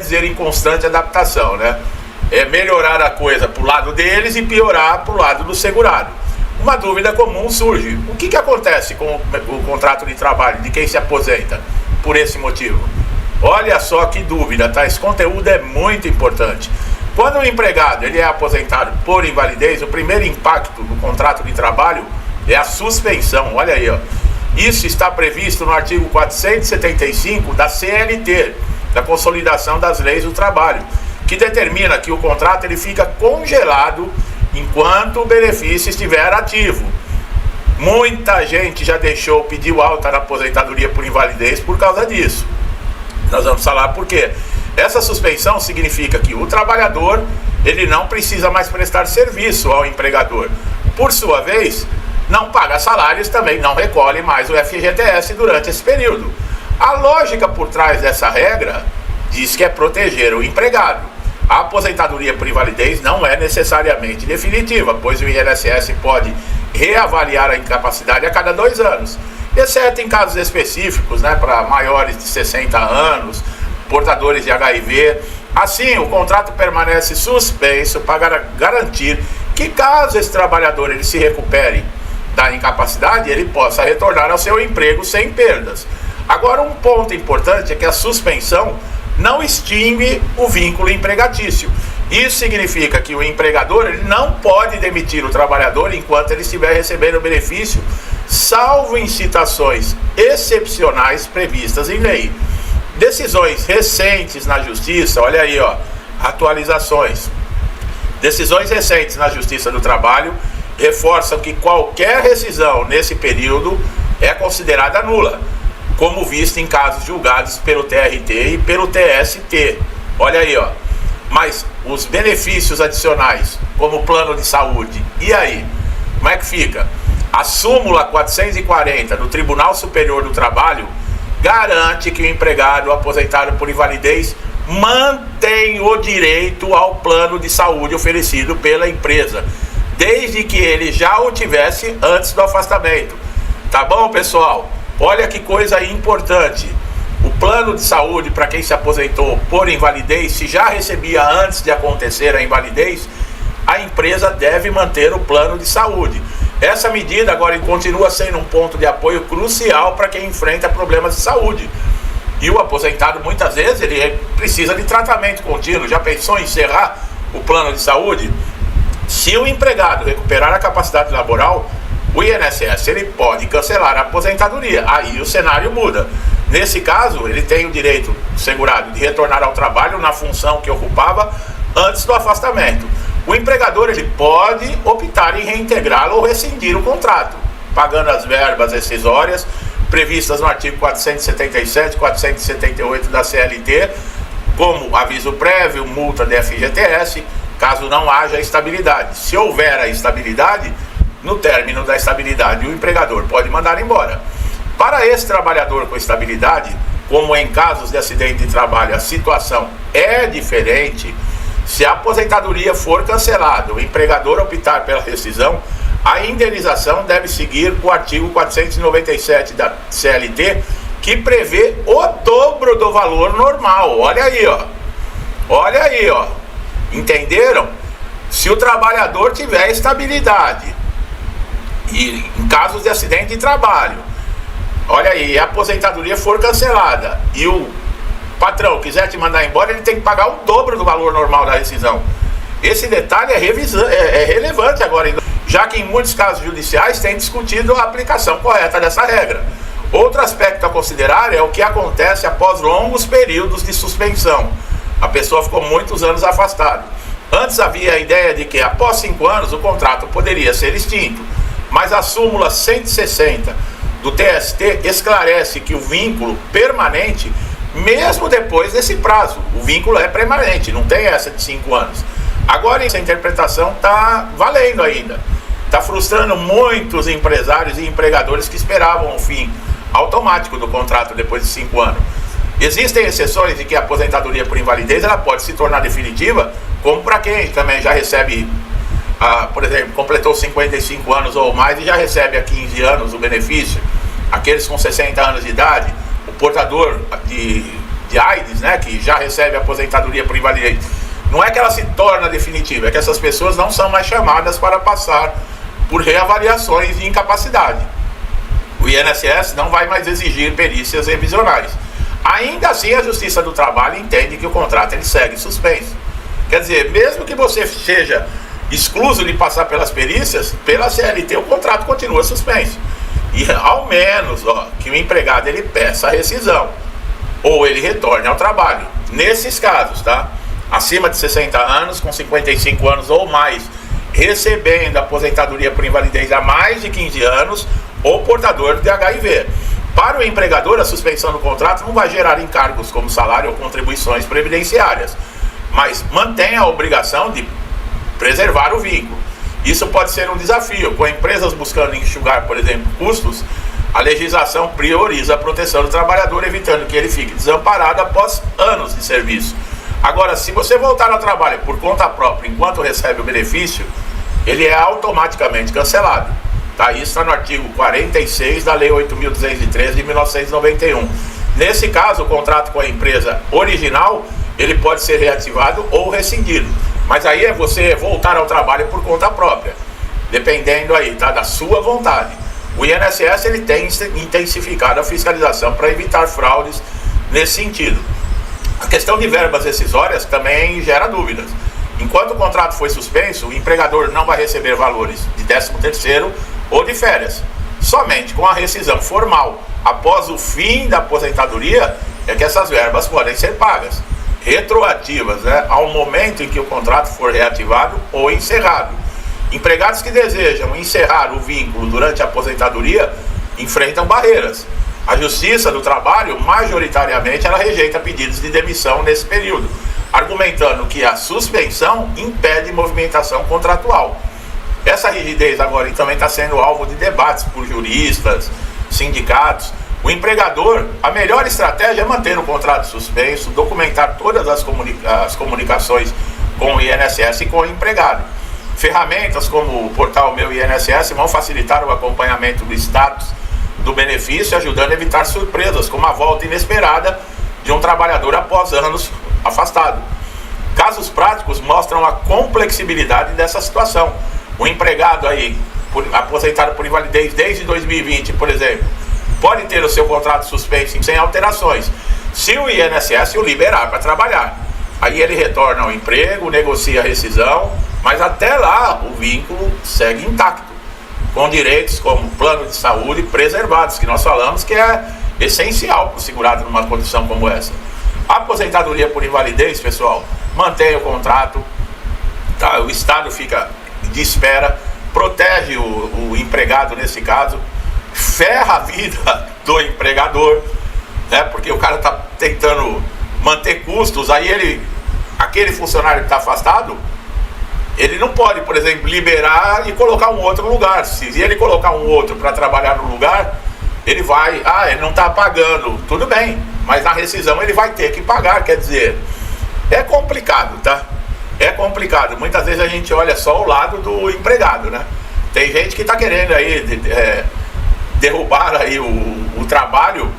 dizer em constante adaptação, né? É melhorar a coisa para o lado deles e piorar para o lado do segurado. Uma dúvida comum surge: o que acontece com o contrato de trabalho de quem se aposenta por esse motivo? Olha só que dúvida, tá? Esse conteúdo é muito importante. Quando o empregado ele é aposentado por invalidez, o primeiro impacto do contrato de trabalho é a suspensão. Olha aí, ó. Isso está previsto no artigo 475 da CLT, da Consolidação das Leis do Trabalho, que determina que o contrato ele fica congelado enquanto o benefício estiver ativo. Muita gente já pediu alta na aposentadoria por invalidez por causa disso. Nós vamos falar por quê. Essa suspensão significa que o trabalhador ele não precisa mais prestar serviço ao empregador. Por sua vez, não paga salários, também não recolhe mais o FGTS durante esse período. A lógica por trás dessa regra diz que é proteger o empregado. A aposentadoria por invalidez não é necessariamente definitiva, pois o INSS pode reavaliar a incapacidade a cada 2 anos, exceto em casos específicos, né, para maiores de 60 anos, portadores de HIV. Assim, o contrato permanece suspenso para garantir que, caso esse trabalhador ele se recupere da incapacidade, ele possa retornar ao seu emprego sem perdas. Agora, um ponto importante é que a suspensão não extingue o vínculo empregatício. Isso significa que o empregador ele não pode demitir o trabalhador enquanto ele estiver recebendo o benefício, salvo em situações excepcionais previstas em lei. Decisões recentes na Justiça, olha aí, ó, atualizações. Decisões recentes na Justiça do Trabalho reforçam que qualquer rescisão nesse período é considerada nula, como visto em casos julgados pelo TRT e pelo TST. Olha aí, ó. Mas os benefícios adicionais, como o plano de saúde, e aí? Como é que fica? A súmula 440 do Tribunal Superior do Trabalho garante que o empregado aposentado por invalidez mantém o direito ao plano de saúde oferecido pela empresa, desde que ele já o tivesse antes do afastamento. Tá bom, pessoal? Olha que coisa importante. O plano de saúde para quem se aposentou por invalidez, se já recebia antes de acontecer a invalidez, a empresa deve manter o plano de saúde. Essa medida agora continua sendo um ponto de apoio crucial para quem enfrenta problemas de saúde. E o aposentado, muitas vezes, ele precisa de tratamento contínuo. Já pensou em encerrar o plano de saúde? Se o empregado recuperar a capacidade laboral, o INSS ele pode cancelar a aposentadoria. Aí o cenário muda. Nesse caso, ele tem o direito segurado de retornar ao trabalho na função que ocupava antes do afastamento. O empregador ele pode optar em reintegrá-lo ou rescindir o contrato, pagando as verbas rescisórias previstas no artigo 477 e 478 da CLT, como aviso prévio, multa de FGTS, caso não haja estabilidade. Se houver a estabilidade, no término da estabilidade, o empregador pode mandar embora. Para esse trabalhador com estabilidade, como em casos de acidente de trabalho a situação é diferente, se a aposentadoria for cancelada, o empregador optar pela rescisão, a indenização deve seguir o artigo 497 da CLT, que prevê o dobro do valor normal. Olha aí, ó. Olha aí, ó. Entenderam? Se o trabalhador tiver estabilidade e em casos de acidente de trabalho, olha aí, a aposentadoria for cancelada e o patrão quiser te mandar embora, ele tem que pagar o dobro do valor normal da rescisão. Esse detalhe é relevante agora, já que em muitos casos judiciais tem discutido a aplicação correta dessa regra. Outro aspecto a considerar é o que acontece após longos períodos de suspensão. A pessoa ficou muitos anos afastada. Antes havia a ideia de que após 5 anos o contrato poderia ser extinto, mas a súmula 160 do TST esclarece que o vínculo permanente mesmo depois desse prazo. O vínculo é permanente, não tem essa de 5 anos. Agora essa interpretação está valendo ainda, está frustrando muitos empresários e empregadores que esperavam o fim automático do contrato depois de 5 anos. Existem exceções de que a aposentadoria por invalidez ela pode se tornar definitiva, como para quem também já recebe, por exemplo, completou 55 anos ou mais e já recebe há 15 anos o benefício. Aqueles com 60 anos de idade, o portador de de AIDS, né, que já recebe aposentadoria por invalidez, não é que ela se torna definitiva, é que essas pessoas não são mais chamadas para passar por reavaliações de incapacidade. O INSS não vai mais exigir perícias revisionais. Ainda assim, a Justiça do Trabalho entende que o contrato ele segue suspenso. Quer dizer, mesmo que você seja excluso de passar pelas perícias, pela CLT o contrato continua suspenso. E ao menos que o empregado ele peça a rescisão ou ele retorne ao trabalho. Nesses casos, tá? Acima de 60 anos, com 55 anos ou mais, recebendo aposentadoria por invalidez há mais de 15 anos ou portador de HIV. Para o empregador, a suspensão do contrato não vai gerar encargos como salário ou contribuições previdenciárias, mas mantém a obrigação de preservar o vínculo. Isso pode ser um desafio. Com empresas buscando enxugar, por exemplo, custos, a legislação prioriza a proteção do trabalhador, evitando que ele fique desamparado após anos de serviço. Agora, se você voltar ao trabalho por conta própria enquanto recebe o benefício, ele é automaticamente cancelado. Tá? Isso está no artigo 46 da Lei 8.213 de 1991. Nesse caso, o contrato com a empresa original, ele pode ser reativado ou rescindido. Mas aí é você voltar ao trabalho por conta própria, dependendo aí, tá, da sua vontade. O INSS ele tem intensificado a fiscalização para evitar fraudes nesse sentido. A questão de verbas rescisórias também gera dúvidas. Enquanto o contrato foi suspenso, o empregador não vai receber valores de 13º ou de férias. Somente com a rescisão formal, após o fim da aposentadoria, é que essas verbas podem ser pagas. Retroativas, né, ao momento em que o contrato for reativado ou encerrado. Empregados que desejam encerrar o vínculo durante a aposentadoria enfrentam barreiras. A Justiça do Trabalho, majoritariamente, ela rejeita pedidos de demissão nesse período, argumentando que a suspensão impede movimentação contratual. Essa rigidez agora também está sendo alvo de debates por juristas, sindicatos. O empregador, a melhor estratégia é manter o contrato suspenso, documentar todas as comunicações com o INSS e com o empregado. Ferramentas como o portal Meu INSS vão facilitar o acompanhamento do status do benefício, ajudando a evitar surpresas, como a volta inesperada de um trabalhador após anos afastado. Casos práticos mostram a complexibilidade dessa situação. O empregado aí, aposentado por invalidez desde 2020, por exemplo, pode ter o seu contrato suspenso sem alterações, se o INSS o liberar para trabalhar. Aí ele retorna ao emprego, negocia a rescisão, mas até lá o vínculo segue intacto, com direitos como plano de saúde preservados, que nós falamos que é essencial para o segurado numa condição como essa. A aposentadoria por invalidez, pessoal, mantém o contrato, tá? O Estado fica de espera, protege o empregado nesse caso, ferra a vida do empregador, né? Porque o cara está tentando manter custos, aí aquele funcionário que está afastado, ele não pode, por exemplo, liberar e colocar um outro no lugar. Se ele colocar um outro para trabalhar no lugar, ele vai, ele não está pagando, tudo bem, mas na rescisão ele vai ter que pagar. Quer dizer, é complicado, tá? É complicado. Muitas vezes a gente olha só o lado do empregado, né? Tem gente que está querendo aí derrubar aí o trabalho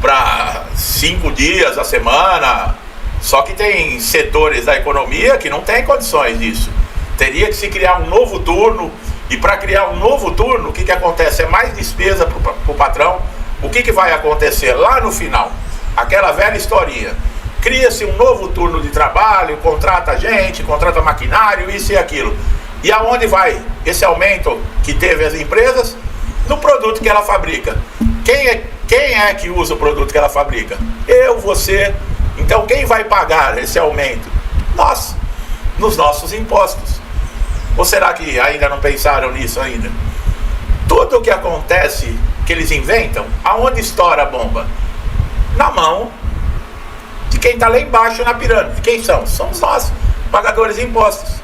para 5 dias a semana, só que tem setores da economia que não tem condições disso. Teria que se criar um novo turno, e para criar um novo turno, o que acontece? É mais despesa para o patrão. O que vai acontecer lá no final? Aquela velha historinha. Cria-se um novo turno de trabalho, contrata gente, contrata maquinário, isso e aquilo. E aonde vai esse aumento que teve as empresas? No produto que ela fabrica. Quem é que usa o produto que ela fabrica? Eu, você. Então quem vai pagar esse aumento? Nós, nos nossos impostos. Ou será que ainda não pensaram nisso ainda? Tudo o que acontece, que eles inventam, aonde estoura a bomba? Na mão de quem está lá embaixo na pirâmide. Quem são? Somos nós, pagadores de impostos.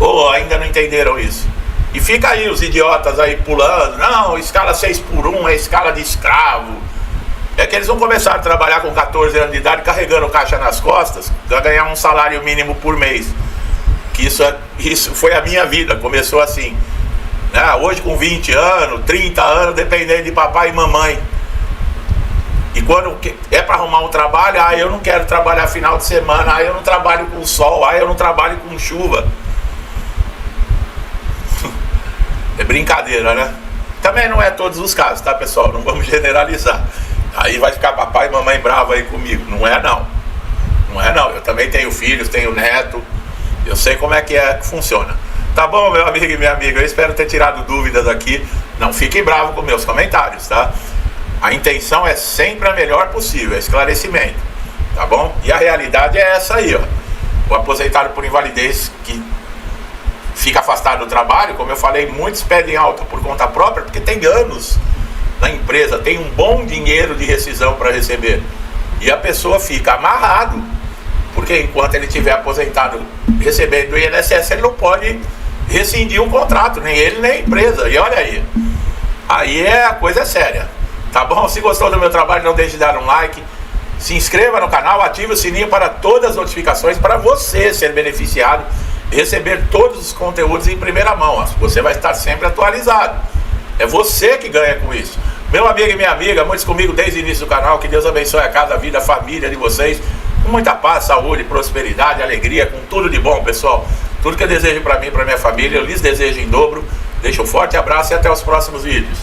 Ou ainda não entenderam isso? E fica aí os idiotas aí pulando, não, escala 6x1 é escala de escravo. É que eles vão começar a trabalhar com 14 anos de idade, carregando caixa nas costas, para ganhar um salário mínimo por mês. Que isso foi a minha vida, começou assim, né? Hoje com 20 anos, 30 anos, dependendo de papai e mamãe. E quando é para arrumar um trabalho, eu não quero trabalhar final de semana, eu não trabalho com sol, eu não trabalho com chuva. É brincadeira, né? Também não é todos os casos, tá, pessoal? Não vamos generalizar. Aí vai ficar papai e mamãe bravo aí comigo. Não é não. Não é não. Eu também tenho filhos, tenho neto. Eu sei como é que funciona. Tá bom, meu amigo e minha amiga? Eu espero ter tirado dúvidas aqui. Não fiquem bravos com meus comentários, tá? A intenção é sempre a melhor possível, é esclarecimento. Tá bom? E a realidade é essa aí, ó. O aposentado por invalidez que fica afastado do trabalho, como eu falei, muitos pedem alta por conta própria, porque tem anos na empresa, tem um bom dinheiro de rescisão para receber. E a pessoa fica amarrado, porque enquanto ele estiver aposentado recebendo o INSS, ele não pode rescindir um contrato, nem ele nem a empresa. E olha aí a coisa é séria. Tá bom? Se gostou do meu trabalho, não deixe de dar um like, se inscreva no canal, ative o sininho para todas as notificações, para você ser beneficiado, receber todos os conteúdos em primeira mão. Você vai estar sempre atualizado. É você que ganha com isso. Meu amigo e minha amiga, muitos comigo desde o início do canal. Que Deus abençoe a casa, a vida, a família de vocês, com muita paz, saúde, prosperidade, alegria, com tudo de bom, pessoal. Tudo que eu desejo para mim e para minha família, eu lhes desejo em dobro. Deixo um forte abraço e até os próximos vídeos.